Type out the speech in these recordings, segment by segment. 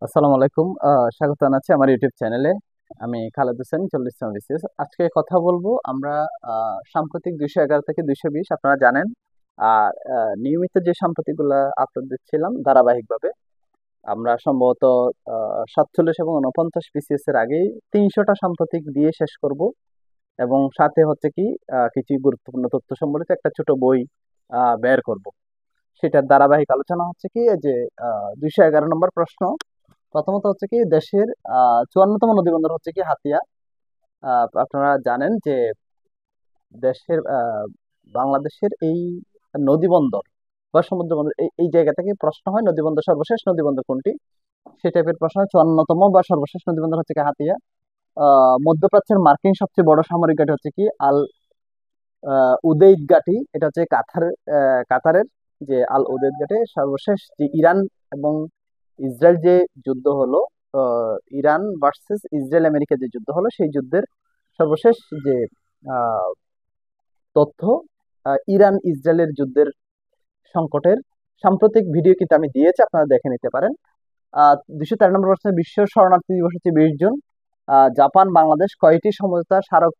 আসসালামু আলাইকুম। স্বাগত জানাচ্ছি আমার ইউটিউব চ্যানেলে। আমি খালেদ হোসেন, 40তম বিসিএস। আজকে কথা বলবো আমরা সাম্প্রতিক 211 থেকে 220, আপনারা জানেন। আর নিয়মিত যে সাম্প্রতিকগুলা আপলোড দিচ্ছিলাম ধারাবাহিকভাবে, আমরা সম্ভবত 47 এবং 49 বিসিএস এর আগেই 300টা সাম্প্রতিক দিয়ে শেষ করব। এবং সাথে হচ্ছে কি কিছু গুরুত্বপূর্ণ তথ্য সম্বলিত একটা ছোট বই বের করব। সেটার ধারাবাহিক আলোচনা হচ্ছে কি এই যে 211 নম্বর প্রশ্ন। প্রথমত হচ্ছে কি দেশের 54তম নদীবন্দর হচ্ছে কি হাতিয়া। আপনারা জানেন যে দেশের বাংলাদেশের এই নদীবন্দর বা সমুদ্র বন্দর এই জায়গা থেকে প্রশ্ন হয়, নদীবন্দর সর্বশেষ নদীবন্দর কোনটি, সে টাইপের প্রশ্ন হয়। 54তম বা সর্বশেষ নদীবন্দর হচ্ছে কি হাতিয়া। মধ্যপ্রাচ্যের মার্কিন সবচেয়ে বড় সামরিক ঘাঁটি হচ্ছে কি আল উদেইদ ঘাঁটি। এটা হচ্ছে কাতারের যে আল উদেইদ ঘাঁটি। সর্বশেষ যে ইরান এবং ইসরায়েল যে যুদ্ধ হলো, ইরান ভার্সেস ইসরায়েল আমেরিকা যে যুদ্ধ হলো, সেই যুদ্ধের সর্বশেষ যে আহ, তথ্য, ইরান ইসরায়েলের যুদ্ধের সংকটের সাম্প্রতিক ভিডিও কিন্তু আমি দিয়েছি, আপনারা দেখে নিতে পারেন। 213 নম্বর প্রশ্নে বিশ্ব শরণার্থী দিবস হচ্ছে 20 জুন। জাপান বাংলাদেশ কয়টি সমঝোতা স্মারক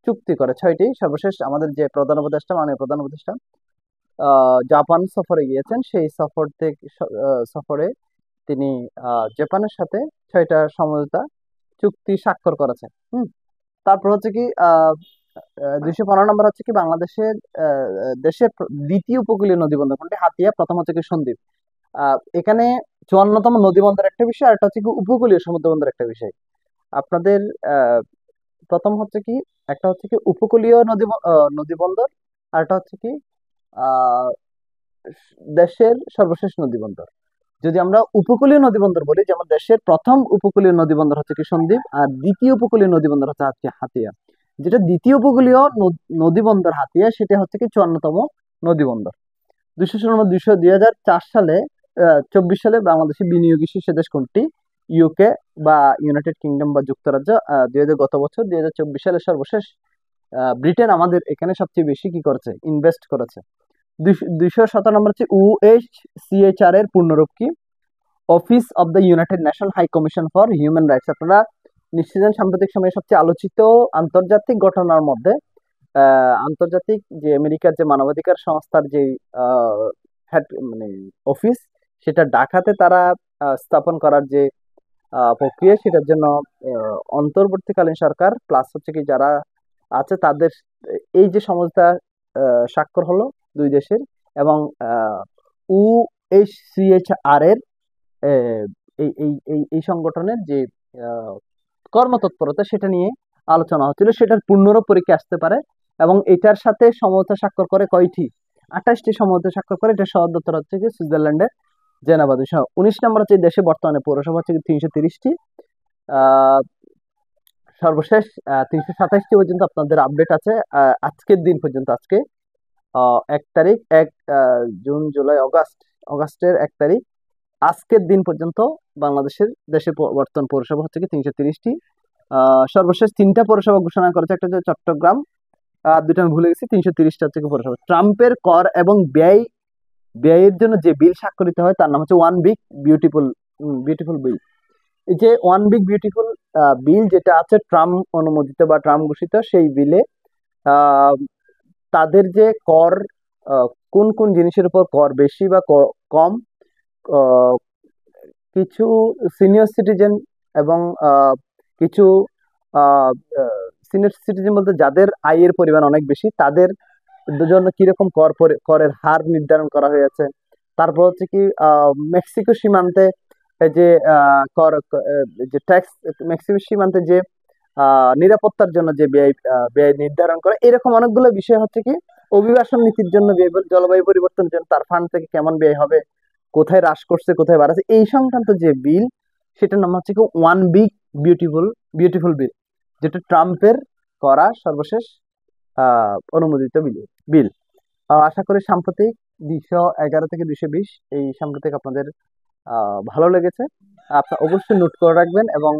চুক্তি করে? 6টি। সর্বশেষ আমাদের যে প্রধান উপদেষ্টা, মাননীয় প্রধান উপদেষ্টা জাপান সফরে গিয়েছেন, সেই সফরে তিনি জাপানের সাথে 6টা সমঝোতা চুক্তি স্বাক্ষর করেছেন। তারপর হচ্ছে কি 215 নম্বর হচ্ছে কি বাংলাদেশের দেশের দ্বিতীয় উপকূলীয় নদীবন্দর কোনটি? হাতিয়া। প্রথম হচ্ছে কি সন্দ্বীপ। এখানে 54তম নদীবন্দর একটা বিষয়, আর একটা হচ্ছে কি উপকূলীয় সমুদ্র বন্দর একটা বিষয়। আপনাদের আহ, প্রথম হচ্ছে কি একটা হচ্ছে কি উপকূলীয় নদীবন্দর, আর একটা হচ্ছে কি আহ দেশের সর্বশেষ নদীবন্দর। যদি আমরা উপকূলীয় নদীবন্দর বলি, যেমন দেশের প্রথম উপকূলীয় নদীবন্দর হচ্ছে কি সন্দ্বীপ, আর দ্বিতীয় উপকূলীয় নদীবন্দর হচ্ছে আজকে হাতিয়া। যেটা দ্বিতীয় উপকূলীয় নদীবন্দর হাতিয়া, সেটা হচ্ছে কি 54তম নদীবন্দর। 216 2004 সালে 24 সালে বাংলাদেশে বিনিয়োগী শীর্ষ দেশ কোনটি? ইউকে বা ইউনাইটেড কিংডম বা যুক্তরাজ্য। গত বছর 2024 সালে সর্বশেষ ব্রিটেন আমাদের এখানে সবচেয়ে বেশি কি করেছে? ইনভেস্ট করেছে। 217 নম্বর হচ্ছে UNHCHR এর পূর্ণরূপ কি? Office of the United Nation High Commission for Human Rights. আপনারা নিশ্চয়ই জানেন, সাম্প্রতিক সময়ে সবচেয়ে আলোচিত আন্তর্জাতিক ঘটনার মধ্যে আন্তর্জাতিক যে আমেরিকার যে মানবাধিকার সংস্থার যে হেড মানে অফিস, সেটা ঢাকাতে তারা স্থাপন করার যে প্রক্রিয়া, সেটার জন্য অন্তর্বর্তীকালীন সরকার প্লাস হচ্ছে কি যারা আছে তাদের এই যে সমঝোতা স্বাক্ষর হলো দুই দেশের। এবং UNHCHR এর এই এই এই এই সংগঠনের যে আহ, কর্মতৎপরতা, সেটা নিয়ে আলোচনা হচ্ছিল। সেটার পূর্ণরূপ পরীক্ষা আসতে পারে। এবং এটার সাথে সমঝোতা স্বাক্ষর করে কয়টি? 28টি সমঝোতা স্বাক্ষর করে। এটা সদর দপ্তর হচ্ছে কি সুইজারল্যান্ডের জেনেভা। 219 নম্বর হচ্ছে দেশে বর্তমানে পৌরসভা হচ্ছে কি 330টি। আহ সর্বশেষ 327টি পর্যন্ত আপনাদের আপডেট আছে আজকের দিন পর্যন্ত। আজকে 1 তারিখ, 1 জুন, জুলাই, অগাস্টের 1 তারিখ, আজকের দিন পর্যন্ত বাংলাদেশের দেশে বর্তমান পৌরসভা হচ্ছে কি 330টি। সর্বশেষ 3টা পৌরসভা ঘোষণা করেছে, একটা হচ্ছে চট্টগ্রাম, আর দুটো আমি ভুলে গেছি। 330টা হচ্ছে কি পৌরসভা। ট্রাম্পের কর এবং ব্যয়ের জন্য যে বিল স্বাক্ষরিত হয় তার নাম হচ্ছে one big beautiful beautiful bill. এই যে ওয়ান বিগ বিউটিফুল বিল যেটা আছে ট্রাম্প অনুমোদিত বা ট্রাম্প ঘোষিত, সেই বিলে তাদের যে কর, কোন কোন জিনিসের উপর কর বেশি বা কম, আহ, কিছু সিনিয়র সিটিজেন এবং কিছু সিনিয়র সিটিজেন বলতে যাদের আয়ের পরিমাণ অনেক বেশি, তাদের জন্য কিরকম করের হার নির্ধারণ করা হয়েছে। তারপর হচ্ছে কি মেক্সিকো সীমান্তে এই যে যে ট্যাক্স, মেক্সিকো সীমান্তে যে নিরাপত্তার জন্য যে ব্যয় নির্ধারণ করে, এরকম অনেকগুলো বিষয় হচ্ছে কি অভিবাসন নীতির জন্য ব্যয়, জলবায়ু পরিবর্তনের জন্য তার ফান্ড থেকে কেমন ব্যয় হবে, কোথায় হ্রাস করছে কোথায় বাড়াচ্ছে, এই সংক্রান্ত যে বিল, সেটার নাম হচ্ছে কি one big beautiful beautiful bill, যেটা ট্রাম্পের করা সর্বশেষ অনুমোদিত বিল। আশা করি সাম্প্রতিক 211 থেকে 220 এই সাম্প্রতিক আপনাদের ভালো লেগেছে। আপনার অবশ্যই নোট করে রাখবেন। এবং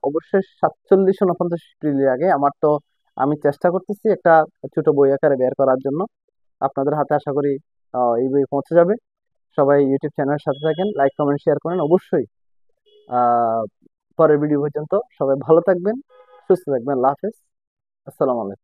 অবশ্যই 47 49 ডিগ্রির আগে আমি চেষ্টা করতেছি একটা ছোট বই আকারে বের করার জন্য। আপনাদের হাতে আশা করি এই বই পৌঁছে যাবে। সবাই ইউটিউব চ্যানেলের সাথে থাকেন, লাইক কমেন্ট শেয়ার করেন অবশ্যই। আহ পরের ভিডিও পর্যন্ত সবাই ভালো থাকবেন, সুস্থ থাকবেন। আল্লাহ হাফেজ। আসসালামু আলাইকুম।